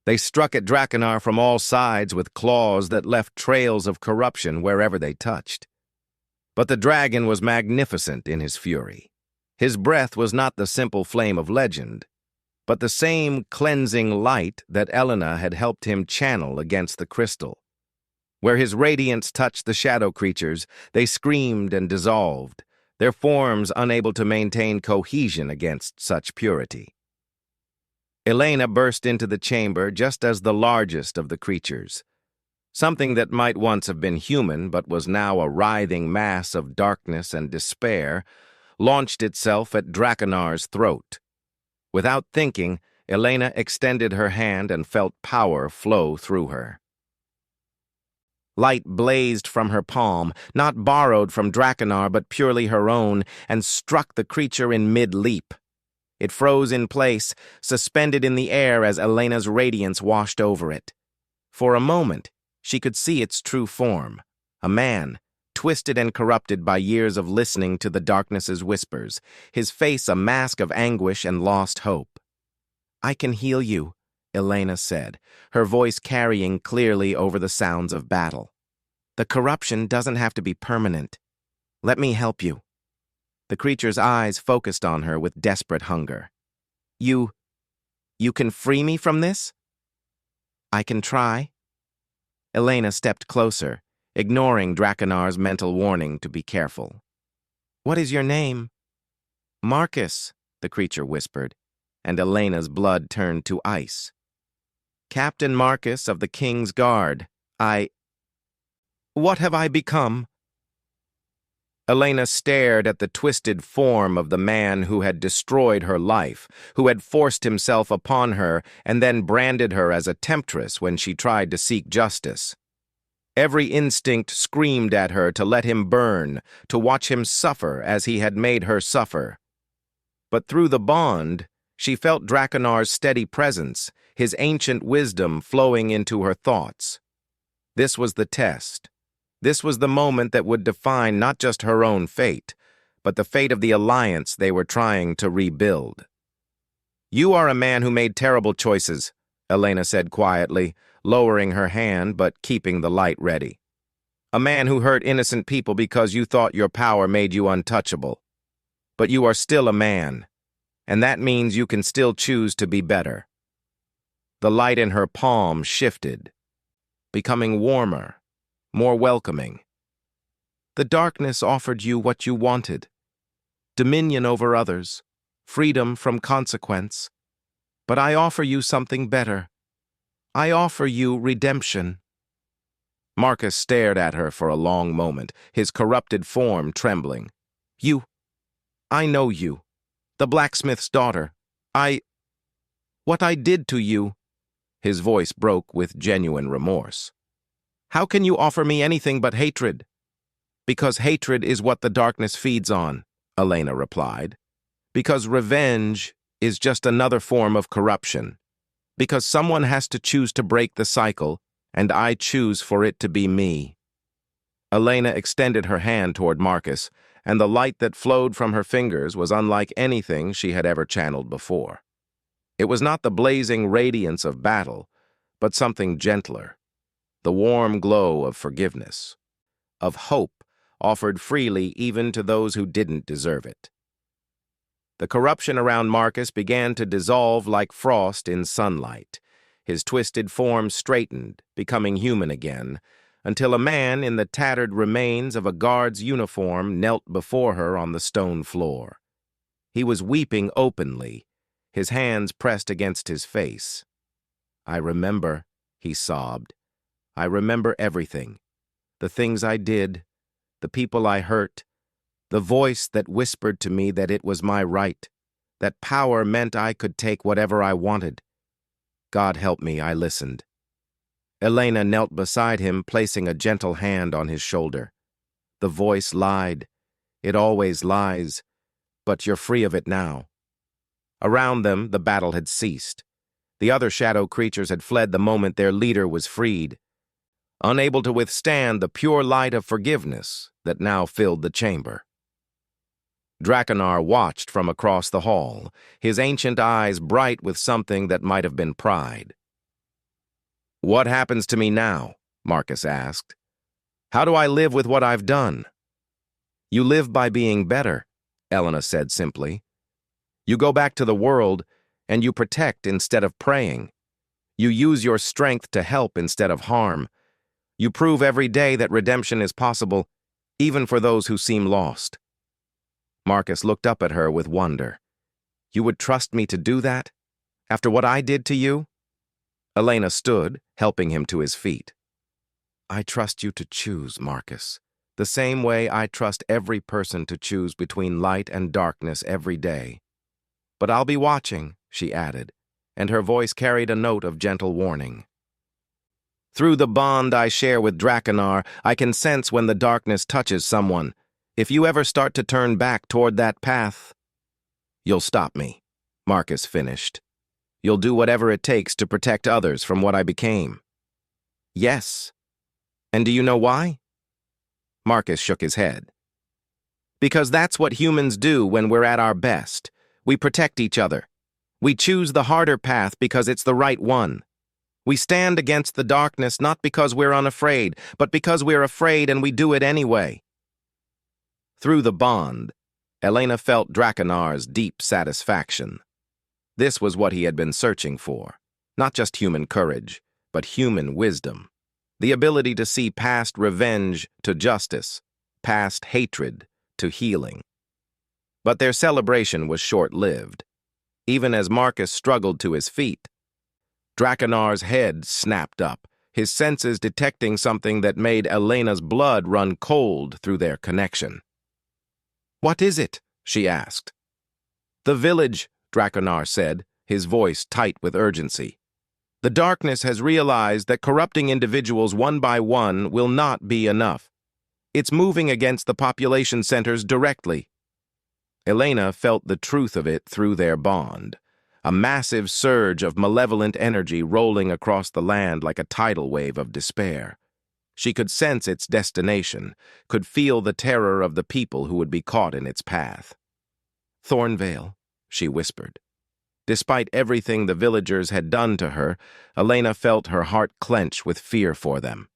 They struck at Draconar from all sides with claws that left trails of corruption wherever they touched. But the dragon was magnificent in his fury. His breath was not the simple flame of legend, but the same cleansing light that Elena had helped him channel against the crystal. Where his radiance touched the shadow creatures, they screamed and dissolved, their forms unable to maintain cohesion against such purity. Elena burst into the chamber just as the largest of the creatures. Something that might once have been human but was now a writhing mass of darkness and despair launched itself at Draconar's throat. Without thinking, Elena extended her hand and felt power flow through her. Light blazed from her palm, not borrowed from Draconar but purely her own, and struck the creature in mid-leap. It froze in place, suspended in the air as Elena's radiance washed over it. For a moment, she could see its true form, a man, twisted and corrupted by years of listening to the darkness's whispers, his face a mask of anguish and lost hope. "I can heal you," Elena said, her voice carrying clearly over the sounds of battle. "The corruption doesn't have to be permanent. Let me help you." The creature's eyes focused on her with desperate hunger. You can free me from this?" "I can try." Elena stepped closer, ignoring Draconar's mental warning to be careful. "What is your name?" "Marcus," the creature whispered, and Elena's blood turned to ice. "Captain Marcus of the King's Guard. What have I become?" Elena stared at the twisted form of the man who had destroyed her life, who had forced himself upon her and then branded her as a temptress when she tried to seek justice. Every instinct screamed at her to let him burn, to watch him suffer as he had made her suffer. But through the bond, she felt Draconar's steady presence, his ancient wisdom flowing into her thoughts. This was the test. This was the moment that would define not just her own fate, but the fate of the alliance they were trying to rebuild. "You are a man who made terrible choices," Elena said quietly, lowering her hand but keeping the light ready. "A man who hurt innocent people because you thought your power made you untouchable. But you are still a man, and that means you can still choose to be better." The light in her palm shifted, becoming warmer, more welcoming. "The darkness offered you what you wanted: dominion over others, freedom from consequence. But I offer you something better. I offer you redemption." Marcus stared at her for a long moment, his corrupted form trembling. I know you, the blacksmith's daughter. What I did to you." His voice broke with genuine remorse. "How can you offer me anything but hatred?" "Because hatred is what the darkness feeds on," Elena replied. Because revenge is just another form of corruption. Because someone has to choose to break the cycle, and I choose for it to be me. Elena extended her hand toward Marcus, and the light that flowed from her fingers was unlike anything she had ever channeled before. It was not the blazing radiance of battle, but something gentler, the warm glow of forgiveness, of hope offered freely even to those who didn't deserve it. The corruption around Marcus began to dissolve like frost in sunlight. His twisted form straightened, becoming human again, until a man in the tattered remains of a guard's uniform knelt before her on the stone floor. He was weeping openly, his hands pressed against his face. "I remember," he sobbed. "I remember everything. The things I did, the people I hurt, the voice that whispered to me that it was my right, that power meant I could take whatever I wanted. God help me, I listened." Elena knelt beside him, placing a gentle hand on his shoulder. The voice lied. It always lies, but you're free of it now. Around them, the battle had ceased. The other shadow creatures had fled the moment their leader was freed, unable to withstand the pure light of forgiveness that now filled the chamber. Draconar watched from across the hall, his ancient eyes bright with something that might have been pride. "What happens to me now?" Marcus asked. "How do I live with what I've done?" "You live by being better," Elena said simply. "You go back to the world, and you protect instead of praying. You use your strength to help instead of harm. You prove every day that redemption is possible, even for those who seem lost." Marcus looked up at her with wonder. "You would trust me to do that? After what I did to you?" Elena stood, helping him to his feet. "I trust you to choose, Marcus, the same way I trust every person to choose between light and darkness every day. But I'll be watching," she added, and her voice carried a note of gentle warning. "Through the bond I share with Draconar, I can sense when the darkness touches someone. If you ever start to turn back toward that path, you'll stop me," Marcus finished. "You'll do whatever it takes to protect others from what I became." "Yes. And do you know why?" Marcus shook his head. "Because that's what humans do when we're at our best. We protect each other. We choose the harder path because it's the right one. We stand against the darkness not because we're unafraid, but because we're afraid and we do it anyway." Through the bond, Elena felt Draconar's deep satisfaction. This was what he had been searching for. Not just human courage, but human wisdom. The ability to see past revenge to justice, past hatred to healing. But their celebration was short-lived. Even as Marcus struggled to his feet, Draconar's head snapped up, his senses detecting something that made Elena's blood run cold through their connection. "What is it?" she asked. "The village," Draconar said, his voice tight with urgency. "The darkness has realized that corrupting individuals one by one will not be enough. It's moving against the population centers directly." Elena felt the truth of it through their bond, a massive surge of malevolent energy rolling across the land like a tidal wave of despair. She could sense its destination, could feel the terror of the people who would be caught in its path. "Thornvale," she whispered. Despite everything the villagers had done to her, Elena felt her heart clench with fear for them.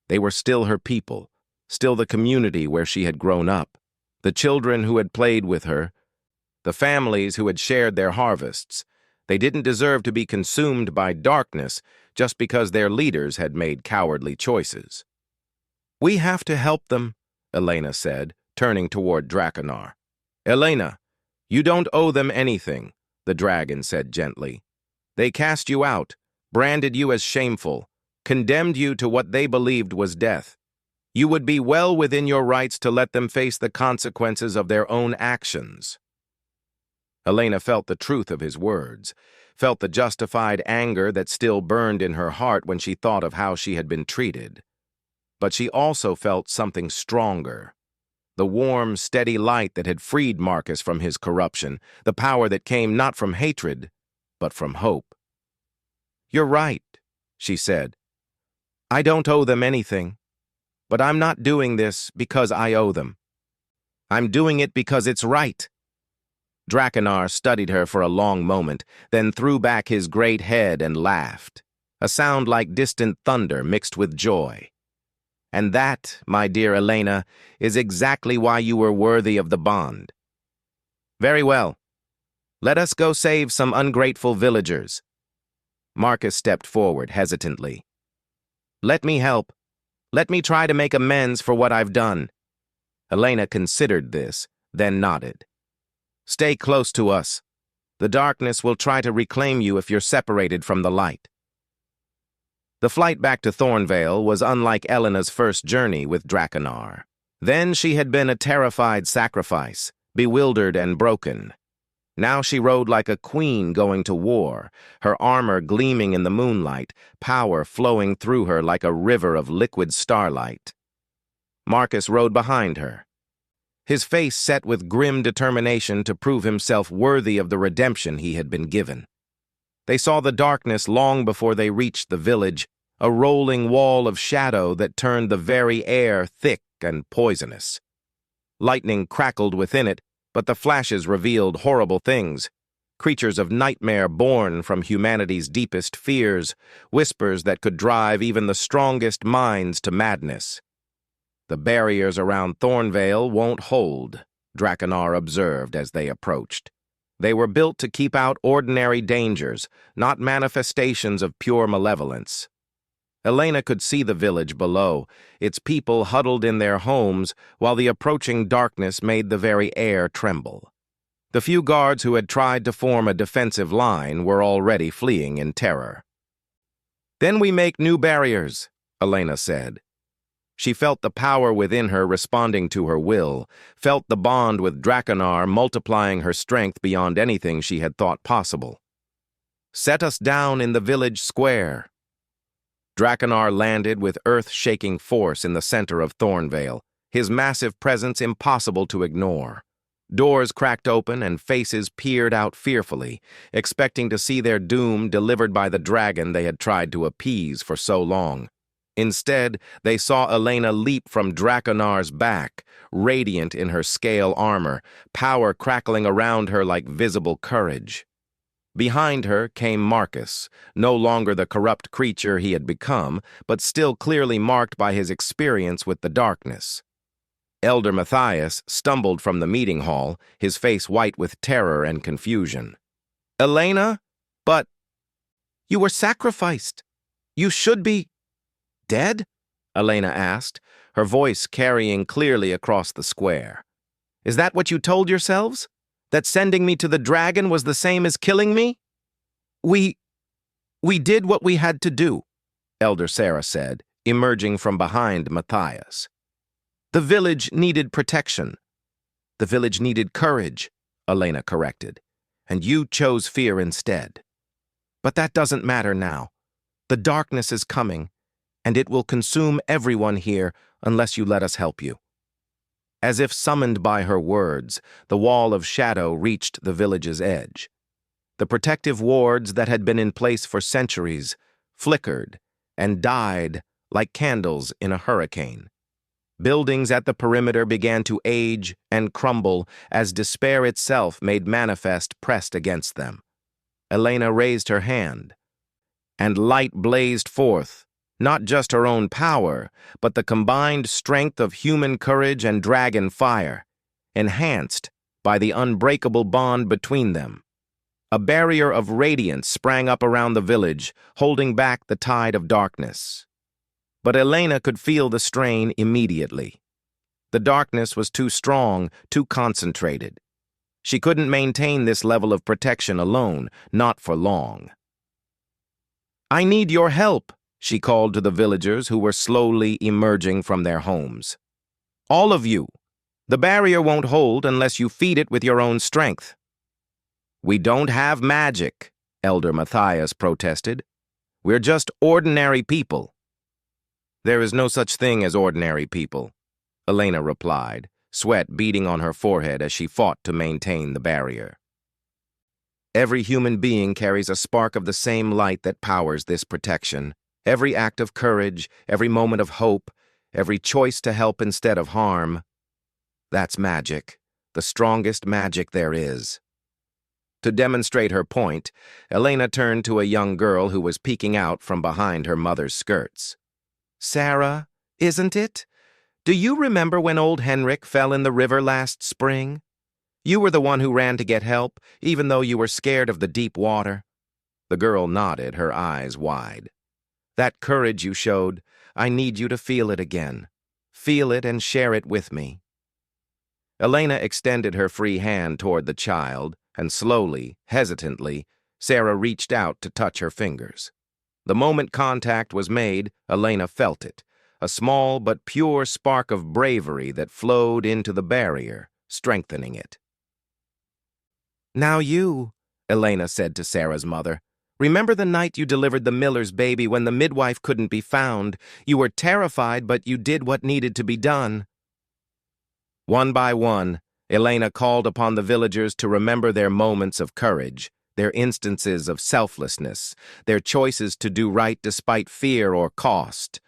They were still her people, still the community where she had grown up, the children who had played with her, the families who had shared their harvests. They didn't deserve to be consumed by darkness just because their leaders had made cowardly choices. "We have to help them," Elena said, turning toward Draconar. "Elena, you don't owe them anything," the dragon said gently. "They cast you out, branded you as shameful, condemned you to what they believed was death. You would be well within your rights to let them face the consequences of their own actions." Elena felt the truth of his words, felt the justified anger that still burned in her heart when she thought of how she had been treated. But she also felt something stronger, the warm, steady light that had freed Marcus from his corruption, the power that came not from hatred, but from hope. "You're right," she said. "I don't owe them anything, but I'm not doing this because I owe them. I'm doing it because it's right." Drakenar studied her for a long moment, then threw back his great head and laughed, a sound like distant thunder mixed with joy. "And that, my dear Elena, is exactly why you were worthy of the bond. Very well. Let us go save some ungrateful villagers." Marcus stepped forward hesitantly. "Let me help. Let me try to make amends for what I've done." Elena considered this, then nodded. "Stay close to us. The darkness will try to reclaim you if you're separated from the light." The flight back to Thornvale was unlike Elena's first journey with Drakenar. Then she had been a terrified sacrifice, bewildered and broken. Now she rode like a queen going to war, her armor gleaming in the moonlight, power flowing through her like a river of liquid starlight. Marcus rode behind her, his face set with grim determination to prove himself worthy of the redemption he had been given. They saw the darkness long before they reached the village, a rolling wall of shadow that turned the very air thick and poisonous. Lightning crackled within it, but the flashes revealed horrible things, creatures of nightmare born from humanity's deepest fears, whispers that could drive even the strongest minds to madness. "The barriers around Thornvale won't hold," Drakenar observed as they approached. "They were built to keep out ordinary dangers, not manifestations of pure malevolence." Elena could see the village below, its people huddled in their homes, while the approaching darkness made the very air tremble. The few guards who had tried to form a defensive line were already fleeing in terror. "Then we make new barriers," Elena said. She felt the power within her responding to her will, felt the bond with Drakenar multiplying her strength beyond anything she had thought possible. "Set us down in the village square." Drakenar landed with earth-shaking force in the center of Thornvale, his massive presence impossible to ignore. Doors cracked open and faces peered out fearfully, expecting to see their doom delivered by the dragon they had tried to appease for so long. Instead, they saw Elena leap from Drakenar's back, radiant in her scale armor, power crackling around her like visible courage. Behind her came Marcus, no longer the corrupt creature he had become, but still clearly marked by his experience with the darkness. Elder Matthias stumbled from the meeting hall, his face white with terror and confusion. "Elena? But you were sacrificed. You should be dead?" Elena asked, her voice carrying clearly across the square. "Is that what you told yourselves? That sending me to the dragon was the same as killing me?" We did what we had to do," Elder Sarah said, emerging from behind Matthias. "The village needed protection." "The village needed courage," Elena corrected, "and you chose fear instead. But that doesn't matter now. The darkness is coming, and it will consume everyone here unless you let us help you." As if summoned by her words, the wall of shadow reached the village's edge. The protective wards that had been in place for centuries flickered and died like candles in a hurricane. Buildings at the perimeter began to age and crumble as despair itself made manifest pressed against them. Elena raised her hand, and light blazed forth, not just her own power, but the combined strength of human courage and dragon fire, enhanced by the unbreakable bond between them. A barrier of radiance sprang up around the village, holding back the tide of darkness. But Elena could feel the strain immediately. The darkness was too strong, too concentrated. She couldn't maintain this level of protection alone, not for long. "I need your help," she called to the villagers who were slowly emerging from their homes. "All of you. The barrier won't hold unless you feed it with your own strength." "We don't have magic," Elder Matthias protested. "We're just ordinary people." "There is no such thing as ordinary people," Elena replied, sweat beading on her forehead as she fought to maintain the barrier. Every human being carries a spark of the same light that powers this protection. Every act of courage, every moment of hope, every choice to help instead of harm. That's magic, the strongest magic there is. To demonstrate her point, Elena turned to a young girl who was peeking out from behind her mother's skirts. "Sarah, isn't it? Do you remember when old Henrik fell in the river last spring? You were the one who ran to get help, even though you were scared of the deep water." The girl nodded, her eyes wide. "That courage you showed, I need you to feel it again. Feel it and share it with me." Elena extended her free hand toward the child, and slowly, hesitantly, Sarah reached out to touch her fingers. The moment contact was made, Elena felt it, a small but pure spark of bravery that flowed into the barrier, strengthening it. "Now you," Elena said to Sarah's mother, "remember the night you delivered the miller's baby when the midwife couldn't be found? You were terrified, but you did what needed to be done." One by one, Elena called upon the villagers to remember their moments of courage, their instances of selflessness, their choices to do right despite fear or cost.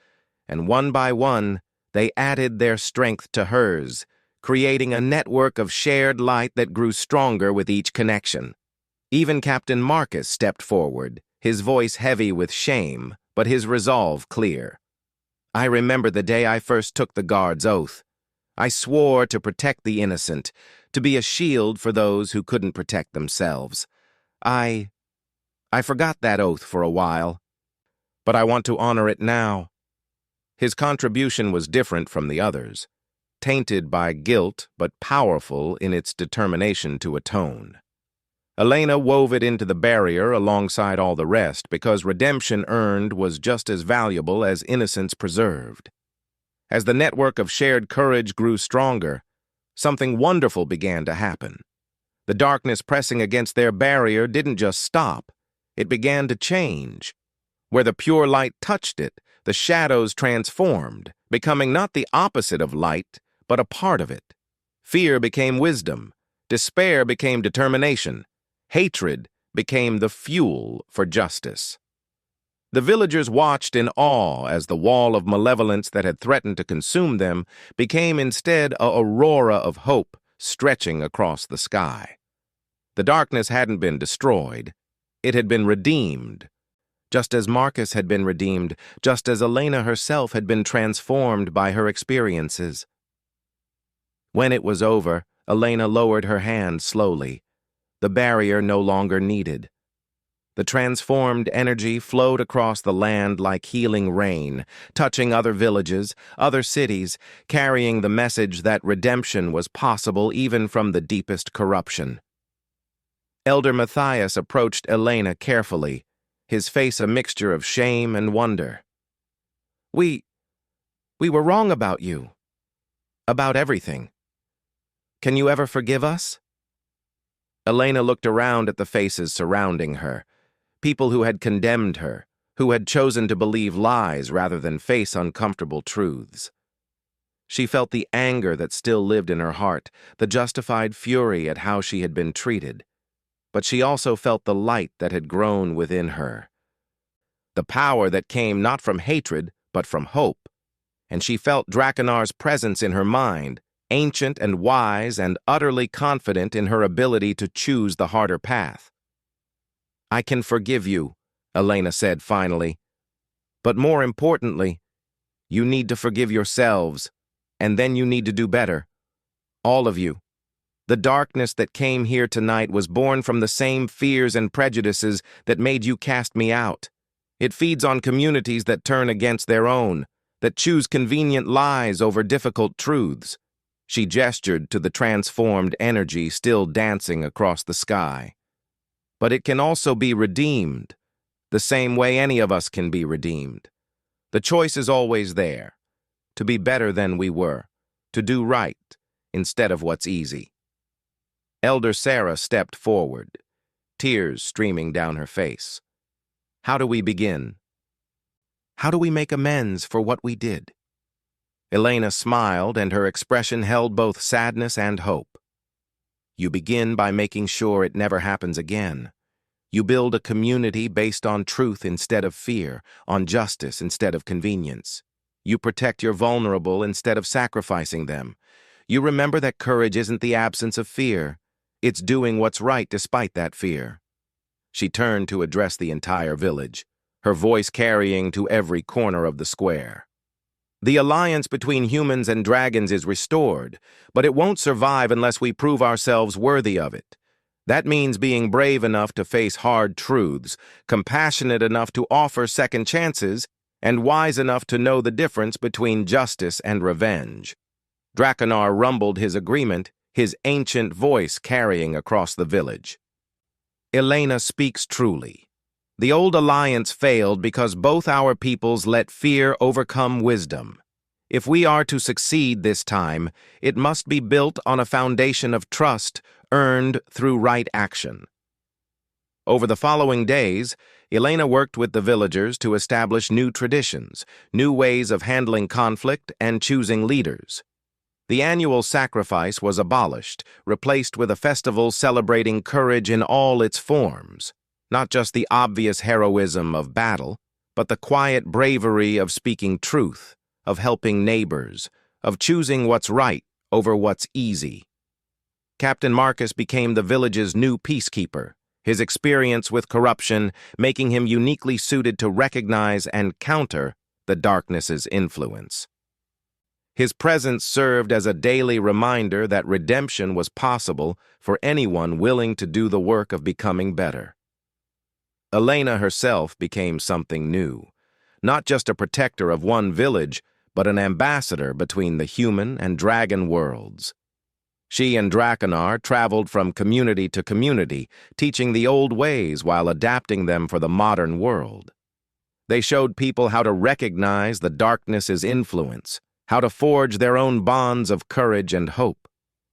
And one by one, they added their strength to hers, creating a network of shared light that grew stronger with each connection. Even Captain Marcus stepped forward, his voice heavy with shame, but his resolve clear. "I remember the day I first took the guard's oath. I swore to protect the innocent, to be a shield for those who couldn't protect themselves. I forgot that oath for a while, but I want to honor it now." His contribution was different from the others, tainted by guilt but powerful in its determination to atone. Elena wove it into the barrier alongside all the rest because redemption earned was just as valuable as innocence preserved. As the network of shared courage grew stronger, something wonderful began to happen. The darkness pressing against their barrier didn't just stop, it began to change. Where the pure light touched it, the shadows transformed, becoming not the opposite of light, but a part of it. Fear became wisdom, despair became determination, hatred became the fuel for justice. The villagers watched in awe as the wall of malevolence that had threatened to consume them became instead a aurora of hope stretching across the sky. The darkness hadn't been destroyed. It had been redeemed, just as Marcus had been redeemed, just as Elena herself had been transformed by her experiences. When it was over, Elena lowered her hand slowly, the barrier no longer needed. The transformed energy flowed across the land like healing rain, touching other villages, other cities, carrying the message that redemption was possible even from the deepest corruption. Elder Matthias approached Elena carefully, his face a mixture of shame and wonder. We were wrong about you. About everything. Can you ever forgive us?" Elena looked around at the faces surrounding her, people who had condemned her, who had chosen to believe lies rather than face uncomfortable truths. She felt the anger that still lived in her heart, the justified fury at how she had been treated. But she also felt the light that had grown within her, the power that came not from hatred, but from hope. And she felt Drakenar's presence in her mind, ancient and wise and utterly confident in her ability to choose the harder path. "I can forgive you," Elena said finally. "But more importantly, you need to forgive yourselves, and then you need to do better. All of you. The darkness that came here tonight was born from the same fears and prejudices that made you cast me out. It feeds on communities that turn against their own, that choose convenient lies over difficult truths." She gestured to the transformed energy still dancing across the sky. "But it can also be redeemed, the same way any of us can be redeemed. The choice is always there, to be better than we were, to do right instead of what's easy." Elder Sarah stepped forward, tears streaming down her face. "How do we begin? How do we make amends for what we did?" Elena smiled, and her expression held both sadness and hope. You begin by making sure it never happens again. You build a community based on truth instead of fear, on justice instead of convenience. You protect your vulnerable instead of sacrificing them. You remember that courage isn't the absence of fear. It's doing what's right despite that fear. She turned to address the entire village, her voice carrying to every corner of the square. The alliance between humans and dragons is restored, but it won't survive unless we prove ourselves worthy of it. That means being brave enough to face hard truths, compassionate enough to offer second chances, and wise enough to know the difference between justice and revenge. Draconar rumbled his agreement, his ancient voice carrying across the village. Elena speaks truly. The old alliance failed because both our peoples let fear overcome wisdom. If we are to succeed this time, it must be built on a foundation of trust earned through right action. Over the following days, Elena worked with the villagers to establish new traditions, new ways of handling conflict and choosing leaders. The annual sacrifice was abolished, replaced with a festival celebrating courage in all its forms. Not just the obvious heroism of battle, but the quiet bravery of speaking truth, of helping neighbors, of choosing what's right over what's easy. Captain Marcus became the village's new peacekeeper, his experience with corruption making him uniquely suited to recognize and counter the darkness's influence. His presence served as a daily reminder that redemption was possible for anyone willing to do the work of becoming better. Elena herself became something new, not just a protector of one village, but an ambassador between the human and dragon worlds. She and Draconar traveled from community to community, teaching the old ways while adapting them for the modern world. They showed people how to recognize the darkness's influence, how to forge their own bonds of courage and hope.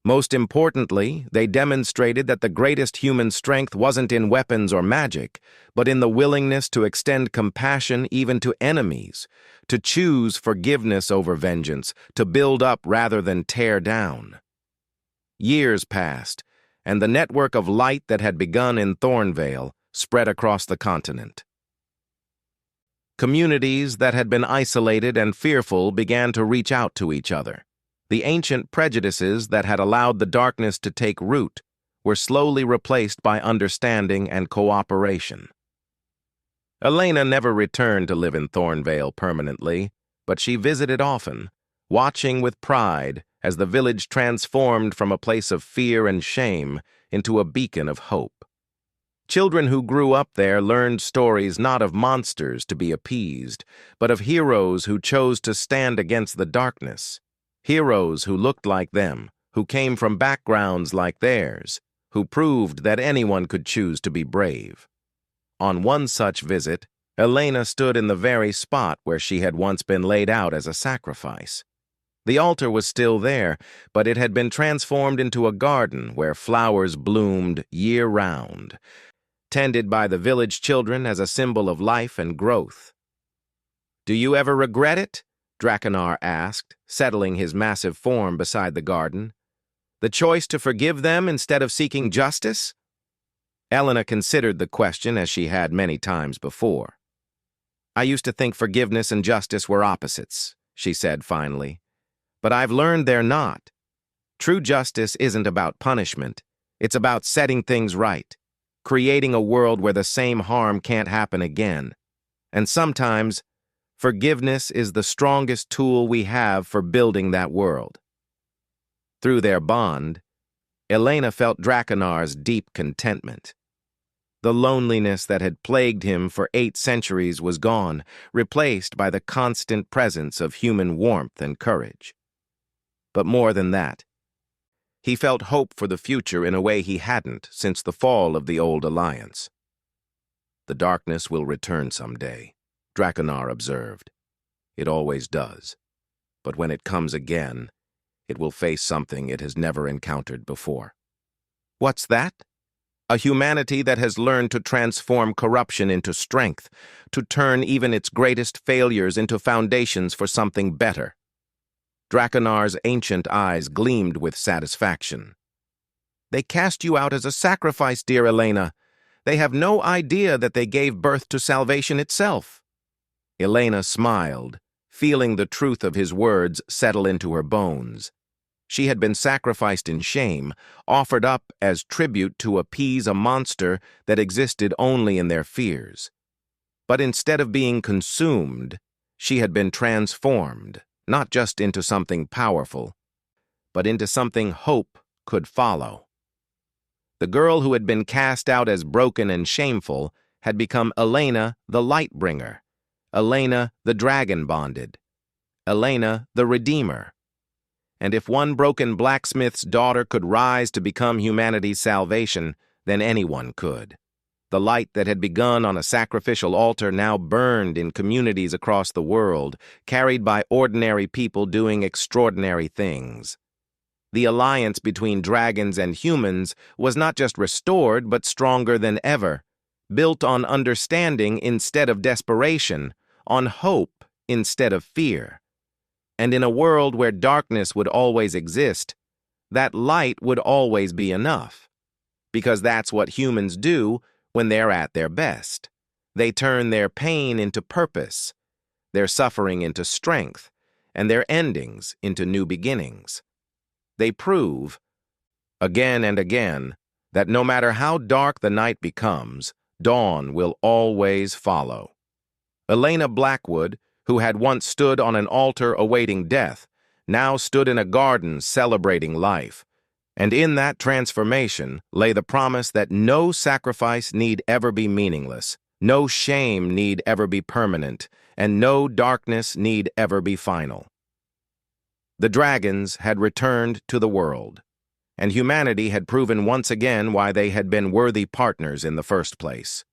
Most importantly, they demonstrated that the greatest human strength wasn't in weapons or magic, but in the willingness to extend compassion even to enemies, to choose forgiveness over vengeance, to build up rather than tear down. Years passed, and the network of light that had begun in Thornvale spread across the continent. Communities that had been isolated and fearful began to reach out to each other. The ancient prejudices that had allowed the darkness to take root were slowly replaced by understanding and cooperation. Elena never returned to live in Thornvale permanently, but she visited often, watching with pride as the village transformed from a place of fear and shame into a beacon of hope. Children who grew up there learned stories not of monsters to be appeased, but of heroes who chose to stand against the darkness. Heroes who looked like them, who came from backgrounds like theirs, who proved that anyone could choose to be brave. On one such visit, Elena stood in the very spot where she had once been laid out as a sacrifice. The altar was still there, but it had been transformed into a garden where flowers bloomed year-round, tended by the village children as a symbol of life and growth. "Do you ever regret it?" Draconar asked, settling his massive form beside the garden. "The choice to forgive them instead of seeking justice?" Elena considered the question as she had many times before. "I used to think forgiveness and justice were opposites," she said finally. "But I've learned they're not. True justice isn't about punishment. It's about setting things right, creating a world where the same harm can't happen again. And sometimes, forgiveness is the strongest tool we have for building that world." Through their bond, Elena felt Draconar's deep contentment. The loneliness that had plagued him for 8 centuries was gone, replaced by the constant presence of human warmth and courage. But more than that, he felt hope for the future in a way he hadn't since the fall of the old alliance. "The darkness will return someday," Draconar observed. "It always does. But when it comes again, it will face something it has never encountered before." "What's that?" "A humanity that has learned to transform corruption into strength, to turn even its greatest failures into foundations for something better." Draconar's ancient eyes gleamed with satisfaction. "They cast you out as a sacrifice, dear Elena. They have no idea that they gave birth to salvation itself." Elena smiled, feeling the truth of his words settle into her bones. She had been sacrificed in shame, offered up as tribute to appease a monster that existed only in their fears. But instead of being consumed, she had been transformed, not just into something powerful, but into something hope could follow. The girl who had been cast out as broken and shameful had become Elena the Lightbringer, Elena the Dragon-bonded, Elena the Redeemer. And if one broken blacksmith's daughter could rise to become humanity's salvation, then anyone could. The light that had begun on a sacrificial altar now burned in communities across the world, carried by ordinary people doing extraordinary things. The alliance between dragons and humans was not just restored, but stronger than ever, built on understanding instead of desperation, on hope instead of fear. And in a world where darkness would always exist, that light would always be enough. Because that's what humans do when they're at their best. They turn their pain into purpose, their suffering into strength, and their endings into new beginnings. They prove, again and again, that no matter how dark the night becomes, dawn will always follow. Elena Blackwood, who had once stood on an altar awaiting death, now stood in a garden celebrating life. And in that transformation lay the promise that no sacrifice need ever be meaningless, no shame need ever be permanent, and no darkness need ever be final. The dragons had returned to the world, and humanity had proven once again why they had been worthy partners in the first place.